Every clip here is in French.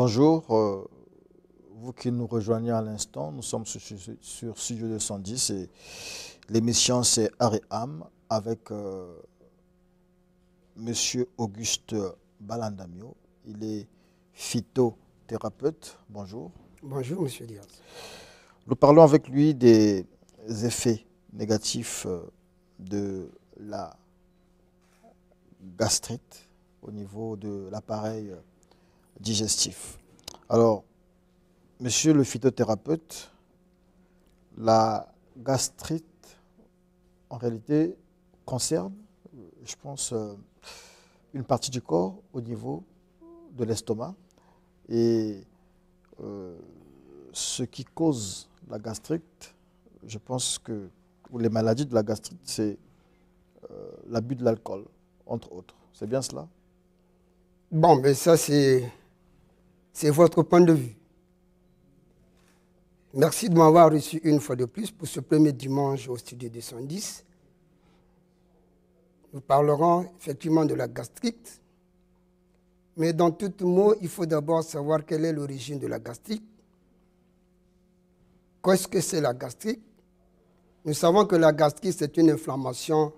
Bonjour, vous qui nous rejoignez à l'instant, nous sommes sur Studio 210 et l'émission c'est Art et Âme avec Monsieur Auguste Balandamio. Il est phytothérapeute. Bonjour. Bonjour, Monsieur Diaz. Nous parlons avec lui des effets négatifs de la gastrite au niveau de l'appareil digestif. Alors, monsieur le phytothérapeute, la gastrite, en réalité, concerne, je pense, une partie du corps au niveau de l'estomac. Et ce qui cause la gastrite, je pense que, ou les maladies de la gastrite, c'est l'abus de l'alcool, entre autres. C'est bien cela? Bon, mais ça, c'est votre point de vue. Merci de m'avoir reçu une fois de plus pour ce premier dimanche au Studio 210. Nous parlerons effectivement de la gastrite. Mais dans tout mot, il faut d'abord savoir quelle est l'origine de la gastrite. Qu'est-ce que c'est la gastrite? Nous savons que la gastrite, c'est une inflammation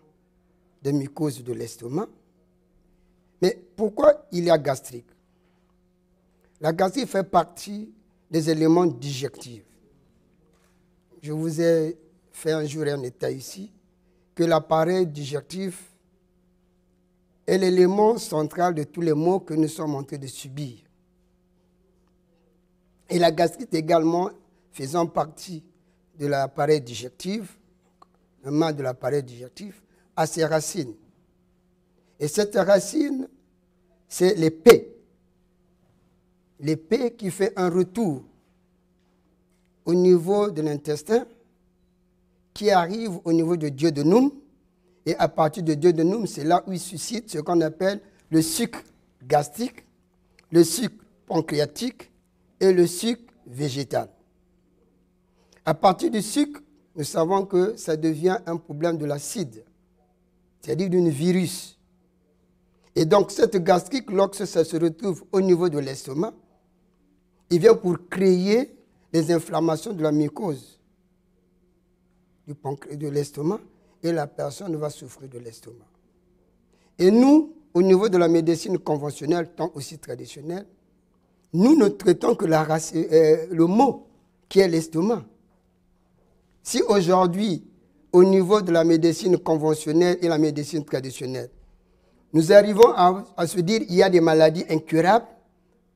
des mucoses de l'estomac. Mais pourquoi il y a gastrite? La gastrite fait partie des éléments digestifs. Je vous ai fait un jour un état ici que l'appareil digestif est l'élément central de tous les maux que nous sommes en train de subir. Et la gastrite également faisant partie de l'appareil digestif, le mal de l'appareil digestif, a ses racines. Et cette racine, c'est l'épée. L'épée qui fait un retour au niveau de l'intestin, qui arrive au niveau de duodénum, et à partir de duodénum, c'est là où il suscite ce qu'on appelle le suc gastrique, le suc pancréatique et le suc végétal. À partir du suc, nous savons que ça devient un problème de l'acide, c'est-à-dire d'un virus. Et donc, cette gastrite, lorsque ça se retrouve au niveau de l'estomac, il vient pour créer des inflammations de la mucose de l'estomac et la personne va souffrir de l'estomac. Et nous, au niveau de la médecine conventionnelle, tant aussi traditionnelle, nous ne traitons que le mot qui est l'estomac. Si aujourd'hui, au niveau de la médecine conventionnelle et la médecine traditionnelle, nous arrivons à se dire qu'il y a des maladies incurables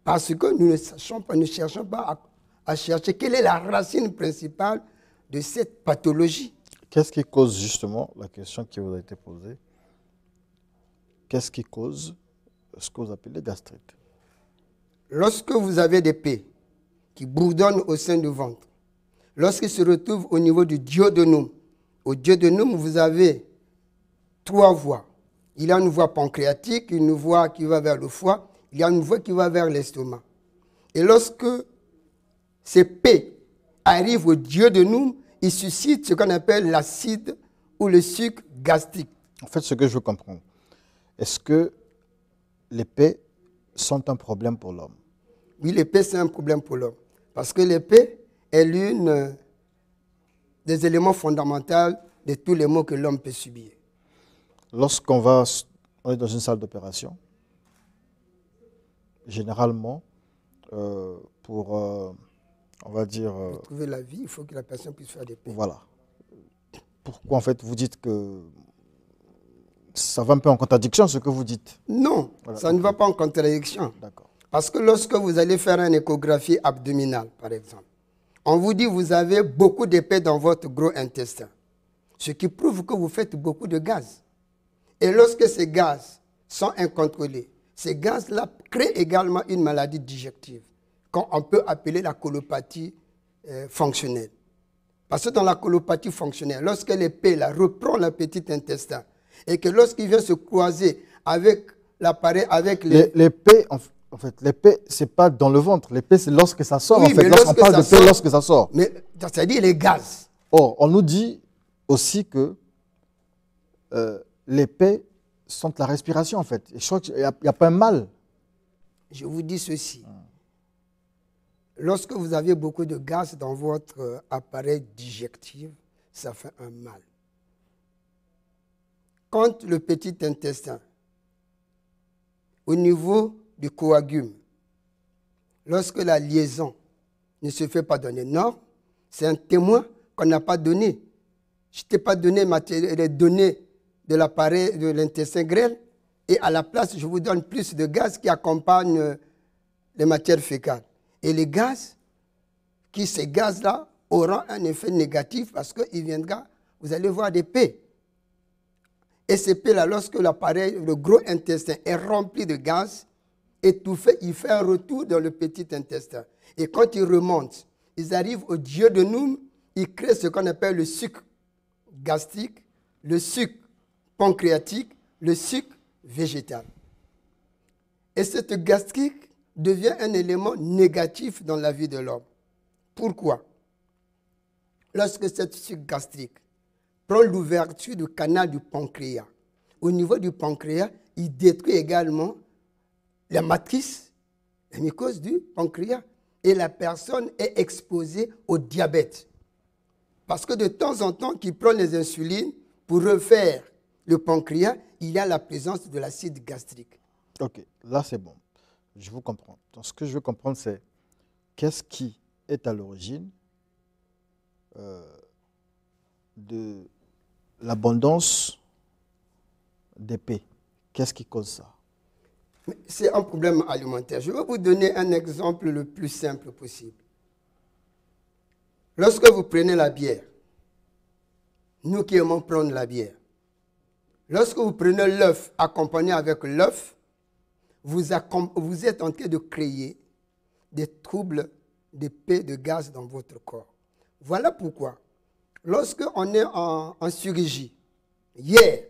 parce que nous ne cherchons pas à chercher quelle est la racine principale de cette pathologie. Qu'est-ce qui cause justement, la question qui vous a été posée, qu'est-ce qui cause ce que vous appelez gastrite? Lorsque vous avez des plaies qui bourdonnent au sein du ventre, lorsqu'ils se retrouvent au niveau du duodénum, au duodénum, vous avez 3 voies. Il y a une voie pancréatique, une voie qui va vers le foie, il y a une voie qui va vers l'estomac. Et lorsque ces plaies arrivent au duodénum, ils suscitent ce qu'on appelle l'acide ou le suc gastrique. En fait, ce que je veux comprendre, est-ce que les plaies sont un problème pour l'homme? Oui, l'épée, c'est un problème pour l'homme. Parce que l'épée est l'une des éléments fondamentaux de tous les maux que l'homme peut subir. Lorsqu'on est dans une salle d'opération, généralement, pour, on va dire... Pour trouver la vie, il faut que la personne puisse faire des plaies. Voilà. Pourquoi, en fait, vous dites que ça va un peu en contradiction, ce que vous dites? Non, voilà, ça ne va pas en contradiction. D'accord. Parce que lorsque vous allez faire une échographie abdominale, par exemple, on vous dit que vous avez beaucoup d'épais dans votre gros intestin, ce qui prouve que vous faites beaucoup de gaz. Et lorsque ces gaz sont incontrôlés, ces gaz-là créent également une maladie digestive, qu'on peut appeler la colopathie fonctionnelle. Parce que dans la colopathie fonctionnelle, lorsque l'épée reprend le petit intestin, et que lorsqu'il vient se croiser avec l'appareil, avec l'épée, en fait, l'épée, ce n'est pas dans le ventre. L'épée, c'est lorsque ça sort. Oui, en fait, lorsqu'on parle d'épée, lorsque ça sort. Mais c'est-à-dire les gaz. Or, on nous dit aussi que les paix sont la respiration, en fait. Et je crois qu'il n'y a pas un mal. Je vous dis ceci. lorsque vous avez beaucoup de gaz dans votre appareil digestif, ça fait un mal. Quand le petit intestin, au niveau du coagule, lorsque la liaison ne se fait pas dans les normes, c'est un témoin qu'on n'a pas donné. Je ne t'ai pas donné les données de l'appareil de l'intestin grêle et à la place, je vous donne plus de gaz qui accompagnent les matières fécales. Et les gaz, ces gaz-là auront un effet négatif parce qu'il viendra, vous allez voir des P. Et ces P-là, lorsque l'appareil, le gros intestin est rempli de gaz, étouffé, il fait un retour dans le petit intestin. Et quand ils remontent, ils arrivent au duodénum, ils créent ce qu'on appelle le suc gastrique, le suc pancréatique, le suc végétal. Et cette gastrique devient un élément négatif dans la vie de l'homme. Pourquoi? Lorsque cette suc gastrique prend l'ouverture du canal du pancréas, au niveau du pancréas, il détruit également la matrice, la muqueuse du pancréas. Et la personne est exposée au diabète. Parce que de temps en temps, qu'il prend les insulines pour refaire le pancréas, il y a la présence de l'acide gastrique. Ok, là c'est bon. Je vous comprends. Donc, ce que je veux comprendre, c'est qu'est-ce qui est à l'origine de l'abondance d'épée. Qu'est-ce qui cause ça? C'est un problème alimentaire. Je vais vous donner un exemple le plus simple possible. Lorsque vous prenez la bière, nous qui aimons prendre la bière, lorsque vous prenez l'œuf accompagné avec l'œuf, vous êtes en train de créer des troubles d'épée de gaz dans votre corps. Voilà pourquoi, lorsque on est en chirurgie, hier,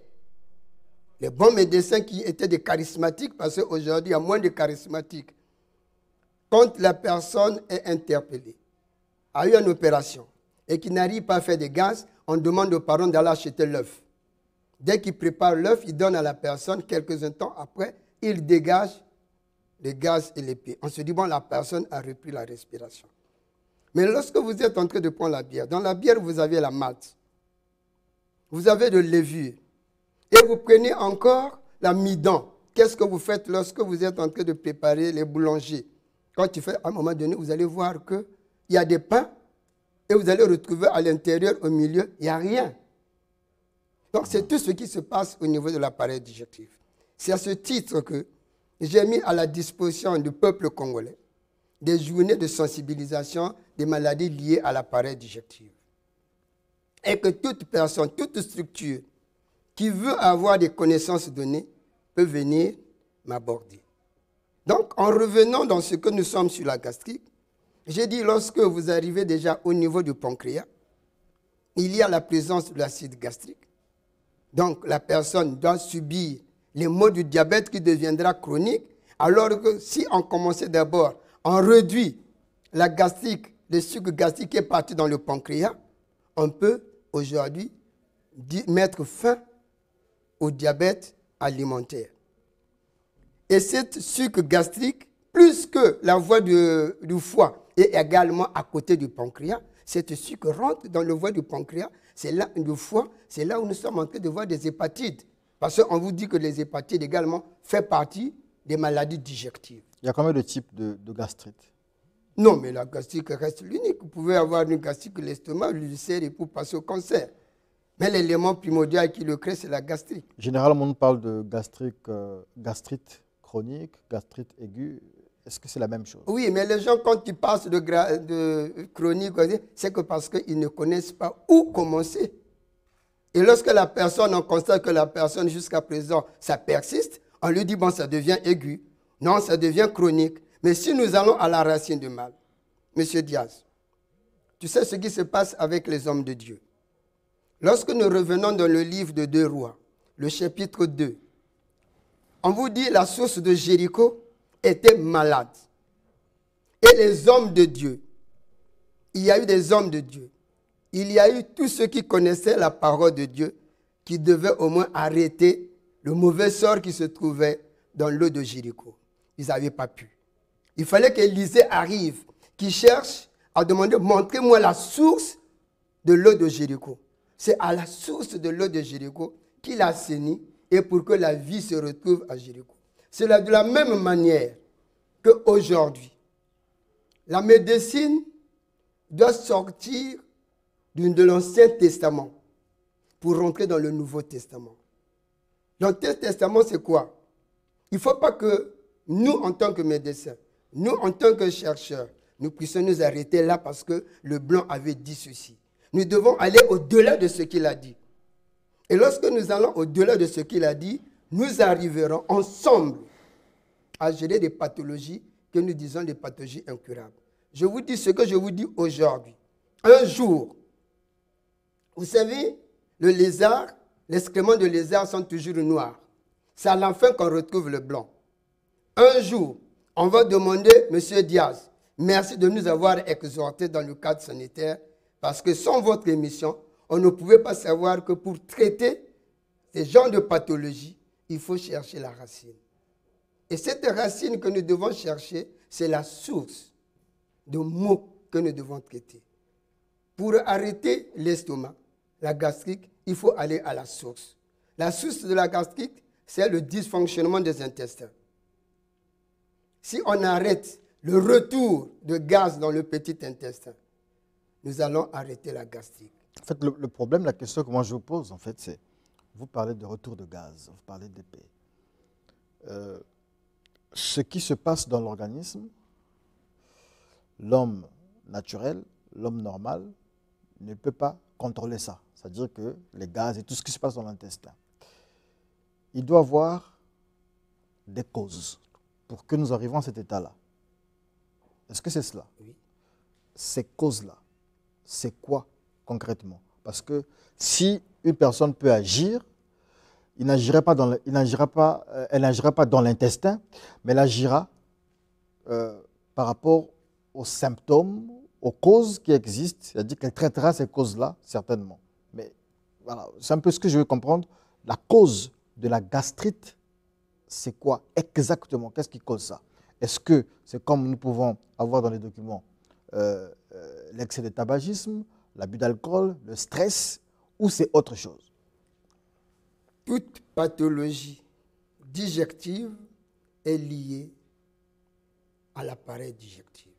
les bons médecins qui étaient des charismatiques, parce qu'aujourd'hui, il y a moins de charismatiques, quand la personne est interpellée, a eu une opération et qui n'arrive pas à faire de gaz, on demande aux parents d'aller acheter l'œuf. Dès qu'ils préparent l'œuf, ils donnent à la personne, quelques instants après, ils dégagent le gaz et l'épée. On se dit, bon, la personne a repris la respiration. Mais lorsque vous êtes en train de prendre la bière, dans la bière, vous avez la malt, vous avez de levure, et vous prenez encore l'amidon. Qu'est-ce que vous faites lorsque vous êtes en train de préparer les boulangers? Quand tu fais, à un moment donné, vous allez voir qu'il y a des pains et vous allez retrouver à l'intérieur, au milieu, il n'y a rien. Donc, c'est tout ce qui se passe au niveau de l'appareil digestif. C'est à ce titre que j'ai mis à la disposition du peuple congolais des journées de sensibilisation des maladies liées à l'appareil digestif. Et que toute personne, toute structure qui veut avoir des connaissances données peut venir m'aborder. Donc, en revenant dans ce que nous sommes sur la gastrique, j'ai dit lorsque vous arrivez déjà au niveau du pancréas, il y a la présence de l'acide gastrique. Donc, la personne doit subir les maux du diabète qui deviendra chronique, alors que si on commençait d'abord, on réduit la gastrique, le sucre gastrique qui est parti dans le pancréas, on peut aujourd'hui mettre fin au diabète alimentaire. Et cette sucre gastrique, plus que la voie du foie est également à côté du pancréas, cette sucre rentre dans le voie du pancréas, c'est là, du foie, c'est là où nous sommes en train de voir des hépatites. Parce qu'on vous dit que les hépatites également font partie des maladies digestives. Il y a combien de types de gastrite? Non, mais la gastrique reste l'unique. Vous pouvez avoir une gastrique de l'estomac, l'ulcère et pour passer au cancer. Mais l'élément primordial qui le crée, c'est la gastrique. Généralement, on parle de gastrite chronique, gastrite aiguë. Est-ce que c'est la même chose? Oui, mais les gens, quand ils passent de chronique, c'est que parce qu'ils ne connaissent pas où commencer. Et lorsque la personne, on constate que la personne, jusqu'à présent, ça persiste, on lui dit, bon, ça devient aigu. Non, ça devient chronique. Mais si nous allons à la racine du mal, M. Diaz, tu sais ce qui se passe avec les hommes de Dieu. Lorsque nous revenons dans le livre de 2 Rois, le chapitre 2, on vous dit la source de Jéricho était malade. Et les hommes de Dieu, il y a eu des hommes de Dieu, il y a eu tous ceux qui connaissaient la parole de Dieu, qui devaient au moins arrêter le mauvais sort qui se trouvait dans l'eau de Jéricho. Ils n'avaient pas pu. Il fallait qu'Élisée arrive, qui cherche à demander, montrez-moi la source de l'eau de Jéricho. C'est à la source de l'eau de Jéricho qu'il a assaini et pour que la vie se retrouve à Jéricho. C'est de la même manière qu'aujourd'hui, la médecine doit sortir de l'Ancien Testament pour rentrer dans le Nouveau Testament. L'Ancien Testament, c'est quoi? Il ne faut pas que nous, en tant que médecins, nous, en tant que chercheurs, nous puissions nous arrêter là parce que le blanc avait dit ceci. Nous devons aller au-delà de ce qu'il a dit. Et lorsque nous allons au-delà de ce qu'il a dit, nous arriverons ensemble à gérer des pathologies que nous disons des pathologies incurables. Je vous dis ce que je vous dis aujourd'hui. Un jour, vous savez, le lézard, les excréments de lézard sont toujours noirs. C'est à la fin qu'on retrouve le blanc. Un jour, on va demander, M. Diaz, merci de nous avoir exhortés dans le cadre sanitaire, parce que sans votre émission, on ne pouvait pas savoir que pour traiter ces genres de pathologies, il faut chercher la racine. Et cette racine que nous devons chercher, c'est la source de mots que nous devons traiter. Pour arrêter l'estomac, la gastrite, il faut aller à la source. La source de la gastrite, c'est le dysfonctionnement des intestins. Si on arrête le retour de gaz dans le petit intestin, nous allons arrêter la gastrite. En fait, le problème, la question que moi je vous pose, en fait, c'est, vous parlez de retour de gaz, vous parlez d'épée. Ce qui se passe dans l'organisme, l'homme naturel, l'homme normal, ne peut pas contrôler ça. C'est-à-dire que les gaz et tout ce qui se passe dans l'intestin. Il doit avoir des causes pour que nous arrivions à cet état-là. Est-ce que c'est cela? Oui. Ces causes-là, c'est quoi concrètement? Parce que si une personne peut agir, elle n'agira pas dans l'intestin, mais elle agira par rapport aux symptômes, aux causes qui existent, c'est-à-dire qu'elle traitera ces causes-là, certainement. Mais voilà, c'est un peu ce que je veux comprendre. La cause de la gastrite, c'est quoi exactement? Qu'est-ce qui cause ça? Est-ce que c'est comme nous pouvons avoir dans les documents l'excès de tabagisme, l'abus d'alcool, le stress, ou c'est autre chose? Toute pathologie digestive est liée à l'appareil digestif.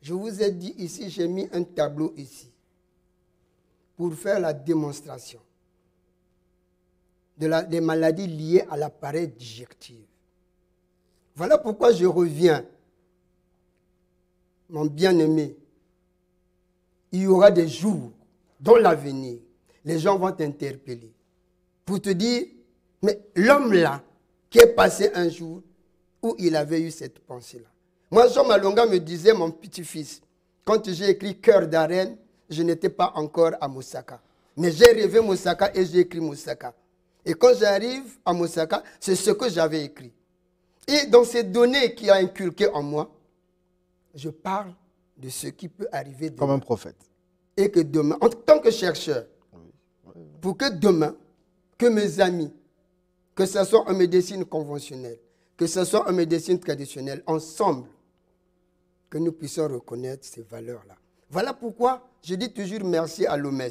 Je vous ai dit ici, j'ai mis un tableau ici pour faire la démonstration des maladies liées à l'appareil digestif. Voilà pourquoi je reviens, mon bien-aimé. Il y aura des jours dans l'avenir, les gens vont t'interpeller pour te dire, mais l'homme là, qui est passé un jour où il avait eu cette pensée-là. Moi, Jean Malonga me disait, mon petit-fils, quand j'ai écrit Cœur d'arène, je n'étais pas encore à Moussaka. Mais j'ai rêvé Moussaka et j'ai écrit Moussaka. Et quand j'arrive à Moussaka, c'est ce que j'avais écrit. Et dans ces données qu'il a inculquées en moi, je parle de ce qui peut arriver demain. Comme un prophète. Et que demain, en tant que chercheur, pour que demain, que mes amis, que ce soit en médecine conventionnelle, que ce soit en médecine traditionnelle, ensemble, que nous puissions reconnaître ces valeurs-là. Voilà pourquoi je dis toujours merci à l'OMS,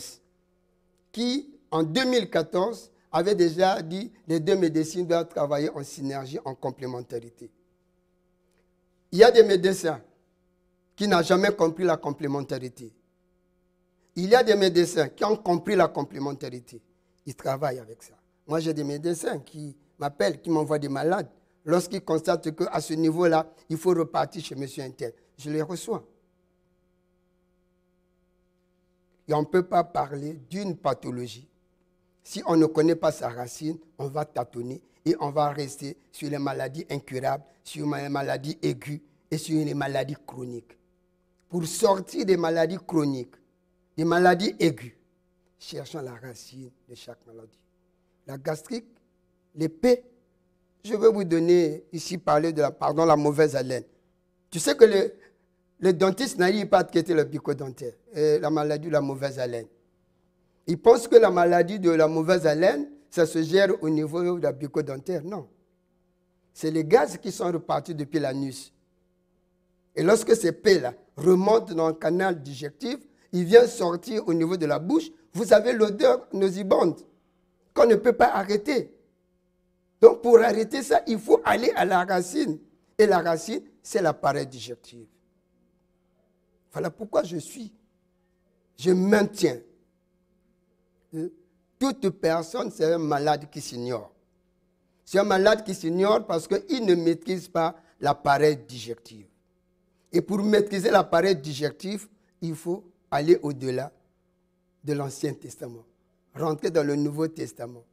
qui, en 2014, avait déjà dit que les deux médecines doivent travailler en synergie, en complémentarité. Il y a des médecins qui n'ont jamais compris la complémentarité. Il y a des médecins qui ont compris la complémentarité. Ils travaillent avec ça. Moi, j'ai des médecins qui m'appellent, qui m'envoient des malades. Lorsqu'ils constatent qu'à ce niveau-là, il faut repartir chez monsieur Intel, je les reçois. Et on ne peut pas parler d'une pathologie. Si on ne connaît pas sa racine, on va tâtonner et on va rester sur les maladies incurables, sur les maladies aiguës et sur les maladies chroniques. Pour sortir des maladies chroniques, des maladies aiguës, cherchons la racine de chaque maladie. La gastrique, l'épée, je vais vous donner ici parler de la mauvaise haleine. Tu sais que le dentiste n'arrive pas à traiter le bucco-dentaire, la maladie de la mauvaise haleine. Il pense que la maladie de la mauvaise haleine, ça se gère au niveau de la bucco-dentaire. Non. C'est les gaz qui sont repartis depuis l'anus. Et lorsque ces paix-là remontent dans le canal digestif, il vient sortir au niveau de la bouche. Vous avez l'odeur nauséabonde qu'on ne peut pas arrêter. Donc pour arrêter ça, il faut aller à la racine. Et la racine, c'est l'appareil digestif. Voilà pourquoi je maintiens. Toute personne, c'est un malade qui s'ignore. C'est un malade qui s'ignore parce qu'il ne maîtrise pas l'appareil digestif. Et pour maîtriser l'appareil digestif, il faut aller au-delà de l'Ancien Testament. Rentrer dans le Nouveau Testament.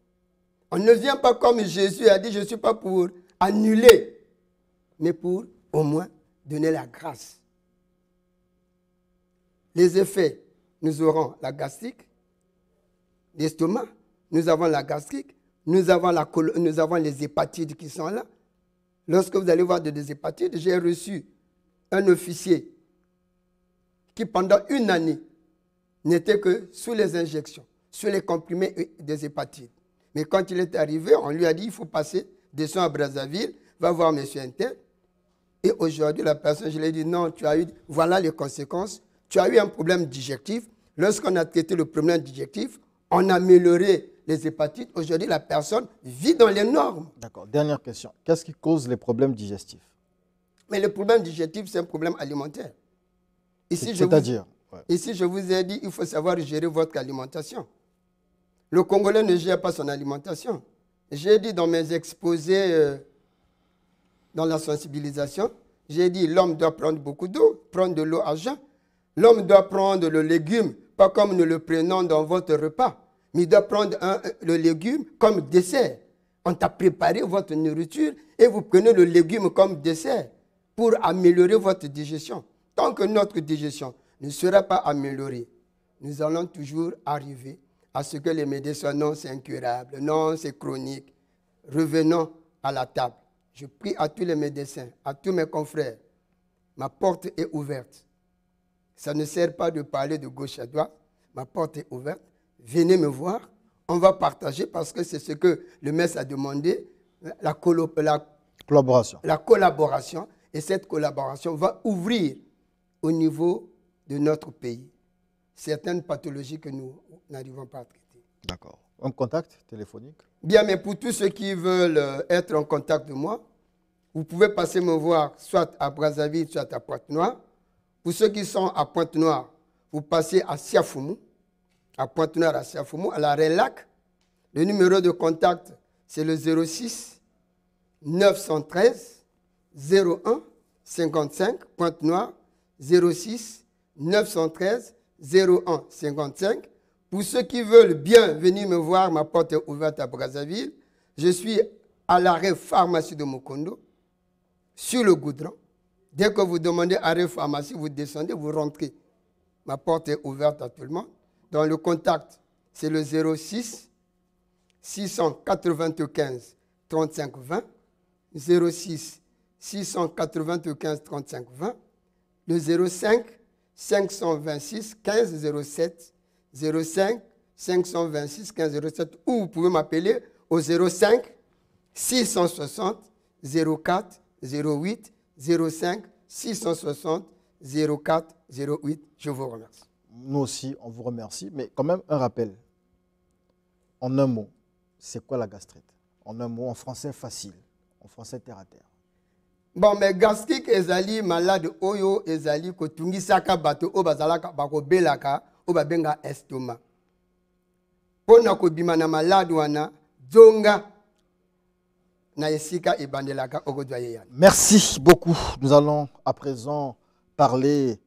On ne vient pas comme Jésus a dit, je ne suis pas pour annuler, mais pour au moins donner la grâce. Les effets, nous aurons la gastrique, l'estomac, nous avons la gastrique, nous avons les hépatites qui sont là. Lorsque vous allez voir des hépatites, j'ai reçu un officier qui pendant une année n'était que sous les injections, sous les comprimés des hépatites. Mais quand il est arrivé, on lui a dit, il faut passer, descends à Brazzaville, va voir M. Intel. Et aujourd'hui, la personne, je lui ai dit, non, voilà les conséquences. Tu as eu un problème digestif. Lorsqu'on a traité le problème digestif, on a amélioré les hépatites. Aujourd'hui, la personne vit dans les normes. D'accord. Dernière question. Qu'est-ce qui cause les problèmes digestifs? Mais le problème digestif, c'est un problème alimentaire. C'est-à-dire Ici, je vous ai dit, il faut savoir gérer votre alimentation. Le Congolais ne gère pas son alimentation. J'ai dit dans mes exposés dans la sensibilisation, j'ai dit l'homme doit prendre beaucoup d'eau, prendre de l'eau à jeun. L'homme doit prendre le légume, pas comme nous le prenons dans votre repas, mais il doit prendre le légume comme dessert. On t'a préparé votre nourriture et vous prenez le légume comme dessert pour améliorer votre digestion. Tant que notre digestion ne sera pas améliorée, nous allons toujours arriver à ce que les médecins soient non, c'est incurable, non, c'est chronique. Revenons à la table. Je prie à tous les médecins, à tous mes confrères, ma porte est ouverte. Ça ne sert pas de parler de gauche à droite, ma porte est ouverte. Venez me voir, on va partager parce que c'est ce que le maître a demandé, la collaboration. Et cette collaboration va ouvrir au niveau de notre pays certaines pathologies que nous n'arrivons pas à traiter. D'accord. Un contact téléphonique? Bien, mais pour tous ceux qui veulent être en contact de moi, vous pouvez passer me voir soit à Brazzaville, soit à Pointe-Noire. Pour ceux qui sont à Pointe-Noire, vous passez à Siafoumou, à Pointe-Noire, à Siafoumou, à la Relac. Le numéro de contact, c'est le 06 913 01 55, Pointe-Noire, 06 913 01 55. Pour ceux qui veulent bien venir me voir, ma porte est ouverte à Brazzaville. Je suis à l'arrêt pharmacie de Mokondo, sur le goudron. Dès que vous demandez arrêt pharmacie, vous descendez, vous rentrez. Ma porte est ouverte à tout le monde. Dans le contact, c'est le 06 695 35 20. 06 695 35 20. Le 05 526 15 07. 05 526 15 07. Ou vous pouvez m'appeler au 05 660 04 08. 05 660 04 08. Je vous remercie. Nous aussi, on vous remercie. Mais quand même, un rappel. En un mot, c'est quoi la gastrite? En un mot, en français facile, en français terre à terre. Bon, mais gastrique, ezali malade oyo, ezali kotungi saka bato, o bazalaka bako belaka, o babenga estomac. Pona ko bimana malade wana, zonga na esika ebandelaka okodwa yeyana. Merci beaucoup. Nous allons à présent parler